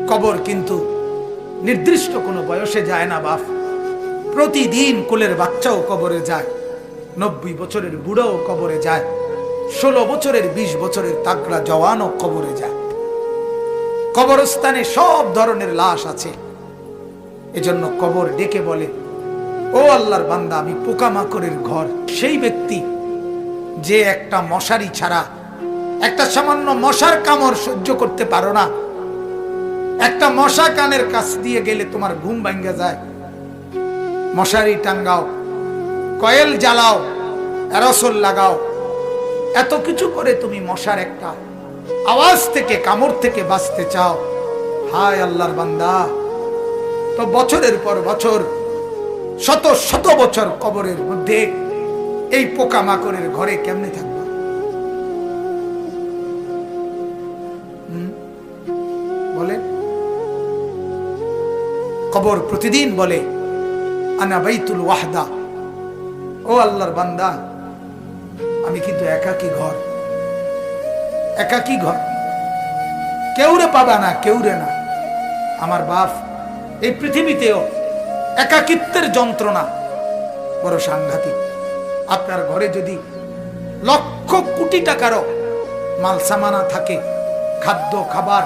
কবর কিন্তু নির্দিষ্ট কোনো বয়সে যায় না বাপ। প্রতিদিন কোলের বাচ্চাও কবরে যায়, 90 বছরের বুড়াও কবরে যায়, 16 বছরের 20 বছরের তাগড়া জওয়ানও কবরে যায়। কবরস্থানে সব ধরনের লাশ আছে। এজন্য কবর ডেকে বলে, ও আল্লাহর বান্দা, আমি পোকামাকড়ের ঘর। সেই ব্যক্তি যে একটা মশারি ছাড়া, একটা সামান্য মশার কামড় সহ্য করতে পারো না, একটা মশা কানের কাছ দিয়ে গেলে তোমার ঘুম ভাঙ্গা যায়, মশারি টাঙ্গাও, কয়েল জ্বালাও, অ্যারোসল লাগাও, এত কিছু করে তুমি মশার একটা আওয়াজ থেকে, কামড় থেকে বাঁচতে চাও। হায় আল্লাহর বান্দা, তো বছরের পর বছর, শত শত বছর কবরের মধ্যে এই পোকামাকড়ের ঘরে কেমনে থাকবে? বলে কবর প্রতিদিন বলে, আনা বাইতুল ওয়াহদা, ও আল্লাহর বান্দা, আমি কিন্তু একাকী ঘর, একাকী ঘর, কেউরে পাবা না, কেউরে না। আমার বাপ, এই পৃথিবীতেও একাকিত্বের যন্ত্রণা বড় সাংঘাতিক। আপনার ঘরে যদি লক্ষ কোটি টাকারও মাল সামানা থাকে, খাদ্য খাবার,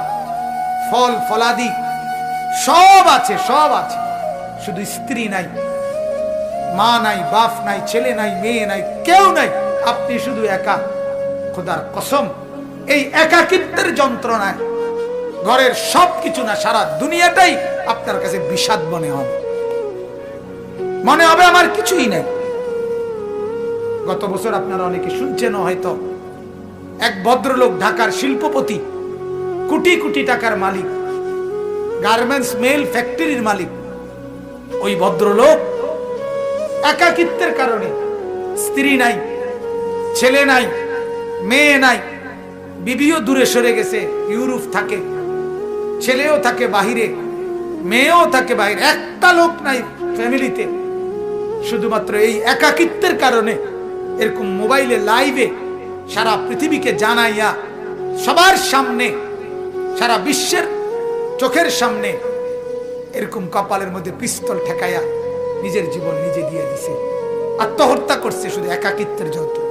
ফল ফলাদি সব আছে, সব আছে, শুধু স্ত্রী নাই, মা নাই, বাপ নাই, ছেলে নাই, মেয়ে নাই, কেউ নাই, আপনি শুধু একা। খোদার কসম, এই একাকিত্বের যন্ত্রণায় ঘরের সবকিছু না, সারা দুনিয়াটাই আপনার কাছে বিষাদ মনে হবে, মনে হবে আমার কিছুই নাই। গত বছর আপনারা অনেকে শুনছেন হয়তো, এক ভদ্রলোক, ঢাকার শিল্পপতি, কোটি কোটি টাকার মালিক, গার্মেন্টস মেল ফ্যাক্টরির মালিক, ওই ভদ্রলোক একাকিত্বের কারণে, স্ত্রী নাই, ছেলে নাই, মেয়ে নাই, বিবিও দূরে সরে গেছে, ইউরোপ থাকে, ছেলেও থাকে বাহিরে, মেয়েও থাকে বাহিরে, একটা লোক নাই ফ্যামিলিতে। শুধুমাত্র এই একাকিত্বের কারণে এরকম মোবাইলে লাইভে সারা পৃথিবীকে জানাইয়া, সবার সামনে, সারা বিশ্বের চোখের সামনে এরকম কপালের মধ্যে পিস্তল ঠেকাইয়া নিজের জীবন নিজে দিয়ে দিছে, আত্মহত্যা করছে শুধু একাকিত্বের যন্ত্র।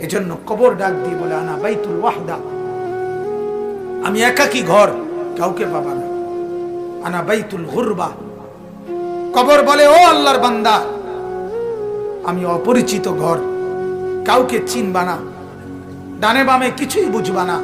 এজন্য কবর ডাক দিয়ে বলে, আনা বাইতুল ওয়াহদা, আমি একাকী ঘর, কাউকে পাবা না। আনা বাইতুল গুরবা, কবর বলে, ও আল্লাহর বান্দা, আমি অপরিচিত ঘর, কাউকে চিনবা না, ডানে বামে কিছুই বুঝবা না,